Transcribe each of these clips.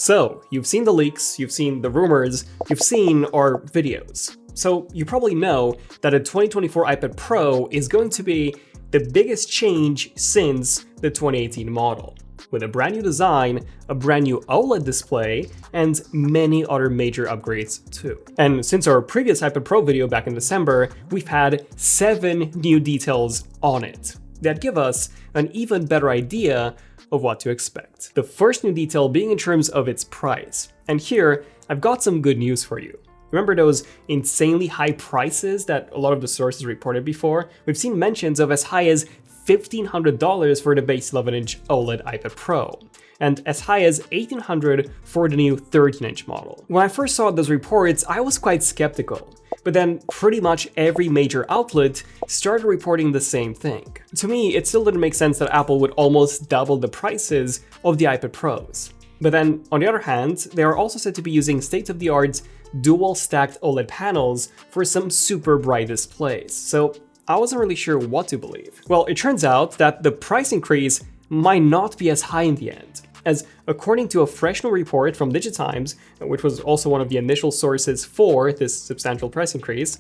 So, you've seen the leaks, you've seen the rumors, you've seen our videos. So, you probably know that a 2024 iPad Pro is going to be the biggest change since the 2018 model, with a brand new design, a brand new OLED display, and many other major upgrades too. And since our previous iPad Pro video back in December, we've had 7 new details on it that give us an even better idea of what to expect. The first new detail being in terms of its price. And here, I've got some good news for you. Remember those insanely high prices that a lot of the sources reported before? We've seen mentions of as high as $1,500 for the base 11-inch OLED iPad Pro, and as high as $1,800 for the new 13-inch model. When I first saw those reports, I was quite skeptical. But then pretty much every major outlet started reporting the same thing. To me, it still didn't make sense that Apple would almost double the prices of the iPad Pros. But then, on the other hand, they are also said to be using state-of-the-art dual-stacked OLED panels for some super bright displays. So I wasn't really sure what to believe. Well, it turns out that the price increase might not be as high in the end, as according to a fresh new report from DigiTimes, which was also one of the initial sources for this substantial price increase,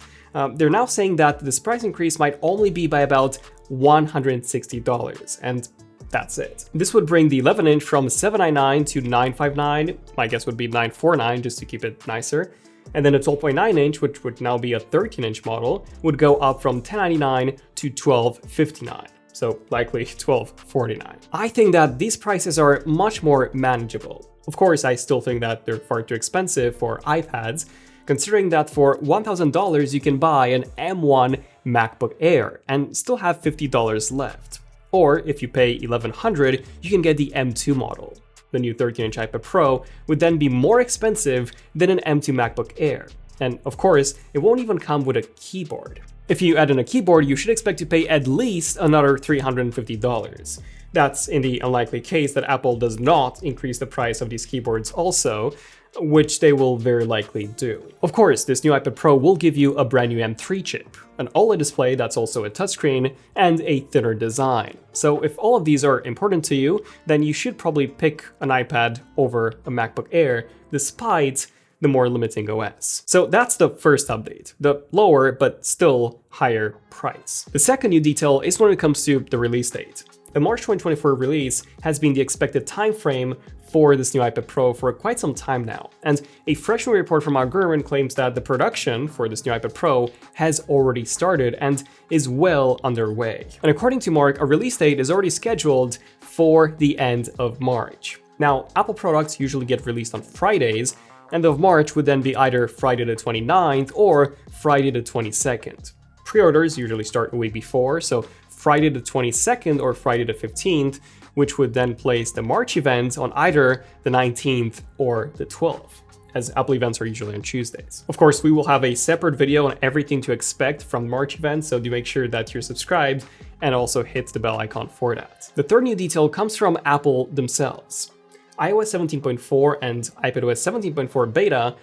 they're now saying that this price increase might only be by about $160, and that's it. This would bring the 11-inch from $799 to $959, my guess would be $949 just to keep it nicer, and then a 12.9-inch, which would now be a 13-inch model, would go up from $1099 to $1259. So likely $1249. I think that these prices are much more manageable. Of course, I still think that they're far too expensive for iPads, considering that for $1,000 you can buy an M1 MacBook Air and still have $50 left. Or if you pay $1,100, you can get the M2 model. The new 13-inch iPad Pro would then be more expensive than an M2 MacBook Air. And of course, it won't even come with a keyboard. If you add in a keyboard, you should expect to pay at least another $350. That's in the unlikely case that Apple does not increase the price of these keyboards also, which they will very likely do. Of course, this new iPad Pro will give you a brand new M3 chip, an OLED display that's also a touchscreen, and a thinner design. So if all of these are important to you, then you should probably pick an iPad over a MacBook Air, despite the more limiting OS. So that's the first update, the lower but still higher price. The second new detail is when it comes to the release date. The March 2024 release has been the expected time frame for this new iPad Pro for quite some time now, and a fresh new report from Mark Gurman claims that the production for this new iPad Pro has already started and is well underway. And according to Mark, a release date is already scheduled for the end of March. Now, Apple products usually get released on Fridays. End of March would then be either Friday the 29th or Friday the 22nd. Pre-orders usually start a week before, so Friday the 22nd or Friday the 15th, which would then place the March event on either the 19th or the 12th, as Apple events are usually on Tuesdays. Of course, we will have a separate video on everything to expect from March events, so do make sure that you're subscribed and also hit the bell icon for that. The third new detail comes from Apple themselves. iOS 17.4 and iPadOS 17.4 beta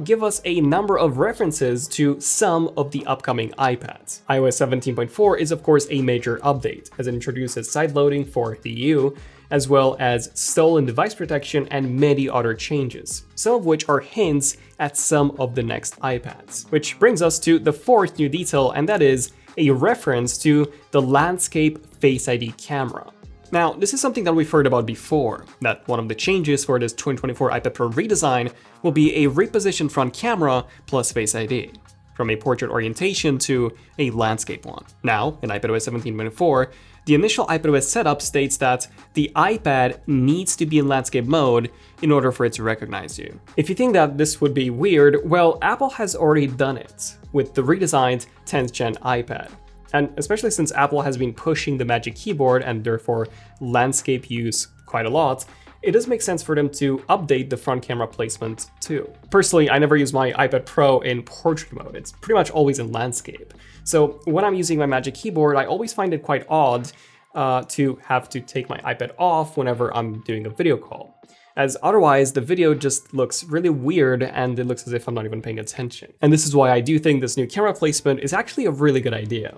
give us a number of references to some of the upcoming iPads. iOS 17.4 is of course a major update, as it introduces sideloading for the EU, as well as stolen device protection and many other changes, some of which are hints at some of the next iPads. Which brings us to the fourth new detail, and that is a reference to the landscape Face ID camera. Now, this is something that we've heard about before, that one of the changes for this 2024 iPad Pro redesign will be a repositioned front camera plus Face ID, from a portrait orientation to a landscape one. Now, in iPadOS 17.4, the initial iPadOS setup states that the iPad needs to be in landscape mode in order for it to recognize you. If you think that this would be weird, well, Apple has already done it with the redesigned 10th gen iPad. And especially since Apple has been pushing the Magic Keyboard and therefore landscape use quite a lot, it does make sense for them to update the front camera placement too. Personally, I never use my iPad Pro in portrait mode. It's pretty much always in landscape. So when I'm using my Magic Keyboard, I always find it quite odd to have to take my iPad off whenever I'm doing a video call, as otherwise the video just looks really weird and it looks as if I'm not even paying attention. And this is why I do think this new camera placement is actually a really good idea.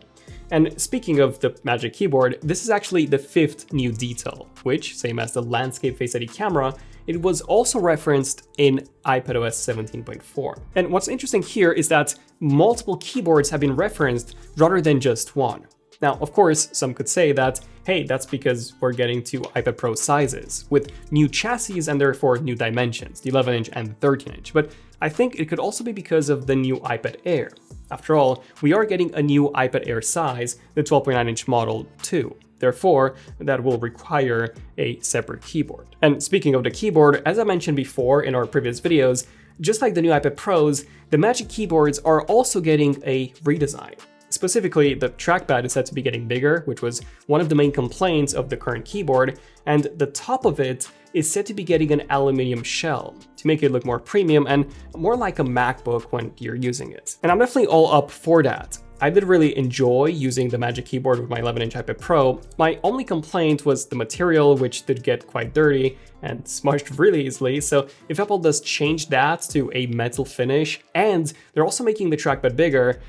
And speaking of the Magic Keyboard, this is actually the 5th new detail, which, same as the landscape Face ID camera, it was also referenced in iPadOS 17.4. And what's interesting here is that multiple keyboards have been referenced rather than just one. Now, of course, some could say that, hey, that's because we're getting to iPad Pro sizes, with new chassis and therefore new dimensions, the 11-inch and the 13-inch, but I think it could also be because of the new iPad Air. After all, we are getting a new iPad Air size, the 12.9-inch model too. Therefore, that will require a separate keyboard. And speaking of the keyboard, as I mentioned before in our previous videos, just like the new iPad Pros, the Magic Keyboards are also getting a redesign. Specifically, the trackpad is said to be getting bigger, which was one of the main complaints of the current keyboard, and the top of it is said to be getting an aluminum shell to make it look more premium and more like a MacBook when you're using it. And I'm definitely all up for that. I did really enjoy using the Magic Keyboard with my 11-inch iPad Pro. My only complaint was the material, which did get quite dirty and smudged really easily, so if Apple does change that to a metal finish, and they're also making the trackpad bigger,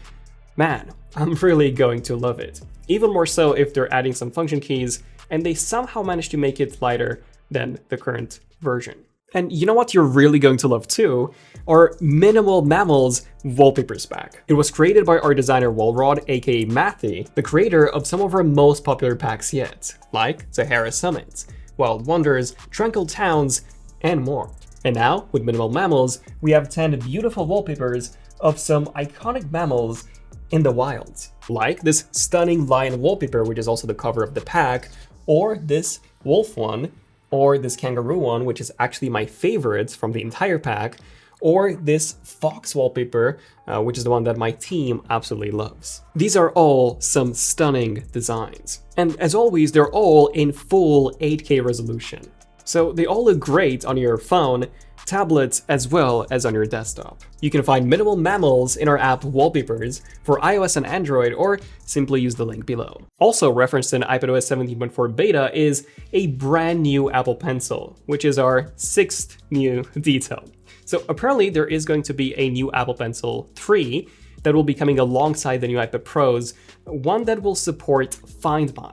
man, I'm really going to love it. Even more so if they're adding some function keys, and they somehow managed to make it lighter than the current version. And you know what you're really going to love too? Our Minimal Mammals wallpapers pack. It was created by our designer Walrod, aka Mathy, the creator of some of our most popular packs yet, like Sahara Summits, Wild Wonders, Tranquil Towns, and more. And now, with Minimal Mammals, we have 10 beautiful wallpapers of some iconic mammals in the wild, like this stunning lion wallpaper, which is also the cover of the pack, or this wolf one, or this kangaroo one, which is actually my favorite from the entire pack, or this fox wallpaper, which is the one that my team absolutely loves. These are all some stunning designs. And as always, they're all in full 8K resolution. So they all look great on your phone, tablet, as well as on your desktop. You can find Minimal Mammals in our app Wallpapers for iOS and Android, or simply use the link below. Also referenced in iPadOS 17.4 beta is a brand new Apple Pencil, which is our 6th new detail. So apparently there is going to be a new Apple Pencil 3 that will be coming alongside the new iPad Pros, one that will support Find My.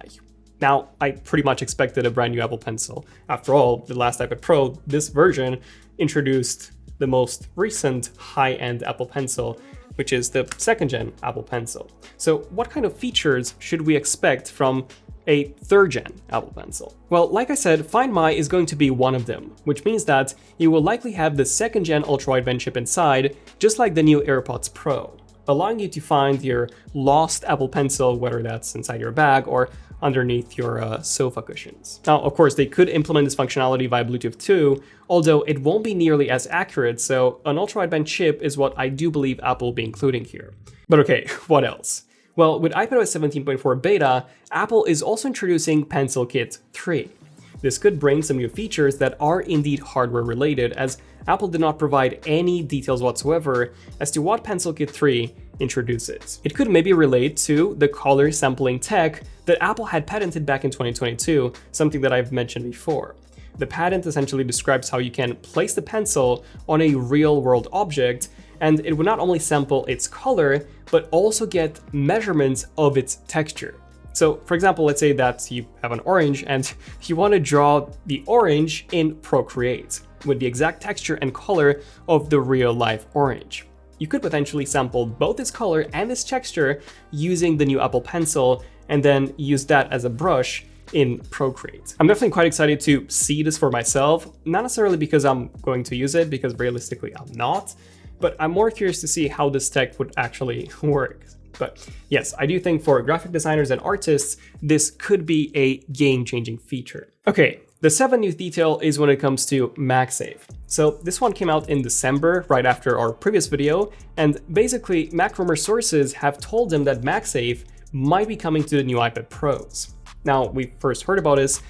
Now, I pretty much expected a brand new Apple Pencil. After all, the last iPad Pro, this version, introduced the most recent high-end Apple Pencil, which is the 2nd-gen Apple Pencil. So what kind of features should we expect from a 3rd-gen Apple Pencil? Well, like I said, Find My is going to be one of them, which means that you will likely have the 2nd-gen ultra-wideband chip inside, just like the new AirPods Pro, allowing you to find your lost Apple Pencil, whether that's inside your bag or underneath your sofa cushions. Now, of course, they could implement this functionality via Bluetooth too, although it won't be nearly as accurate, so an ultra-wideband chip is what I do believe Apple will be including here. But okay, what else? Well, with iPadOS 17.4 beta, Apple is also introducing Pencil Kit 3. This could bring some new features that are indeed hardware related, as Apple did not provide any details whatsoever as to what Pencil Kit 3 introduces. It could maybe relate to the color sampling tech that Apple had patented back in 2022, something that I've mentioned before. The patent essentially describes how you can place the pencil on a real-world object, and it would not only sample its color, but also get measurements of its texture. So, for example, let's say that you have an orange and you want to draw the orange in Procreate with the exact texture and color of the real-life orange. You could potentially sample both its color and its texture using the new Apple Pencil, and then use that as a brush in Procreate. I'm definitely quite excited to see this for myself, not necessarily because I'm going to use it, because realistically I'm not, but I'm more curious to see how this tech would actually work. But yes, I do think for graphic designers and artists, this could be a game-changing feature. Okay, the 7th new detail is when it comes to MacSafe. So this one came out in December, right after our previous video, and basically Mac rumor sources have told them that MacSafe might be coming to the new iPad Pros. Now, we first heard about this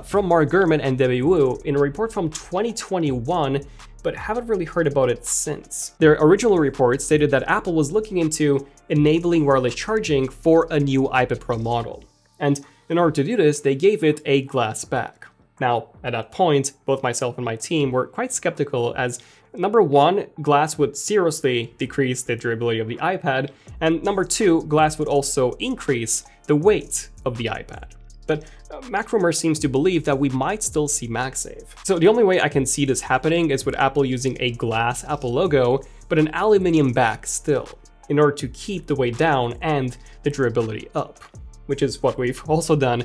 from Mark Gurman and Debbie Wu in a report from 2021, but haven't really heard about it since. Their original report stated that Apple was looking into enabling wireless charging for a new iPad Pro model. And in order to do this, they gave it a glass back. Now, at that point, both myself and my team were quite skeptical, as number one, glass would seriously decrease the durability of the iPad, and number two, glass would also increase the weight of the iPad. But Mac Rumor seems to believe that we might still see MagSafe. So the only way I can see this happening is with Apple using a glass Apple logo, but an aluminum back still, in order to keep the weight down and the durability up, which is what we've also done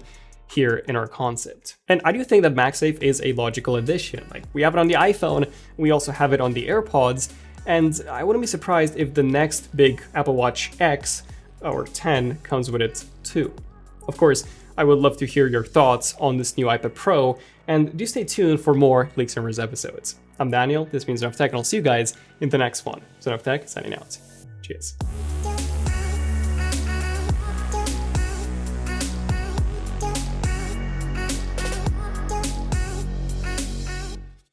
here in our concept. And I do think that MagSafe is a logical addition. Like, we have it on the iPhone, we also have it on the AirPods, and I wouldn't be surprised if the next big Apple Watch X or 10 comes with it too. Of course, I would love to hear your thoughts on this new iPad Pro, and do stay tuned for more Leaks and Rumors episodes. I'm Daniel, this means ZONEofTECH, and I'll see you guys in the next one. ZONEofTECH signing out. Cheers.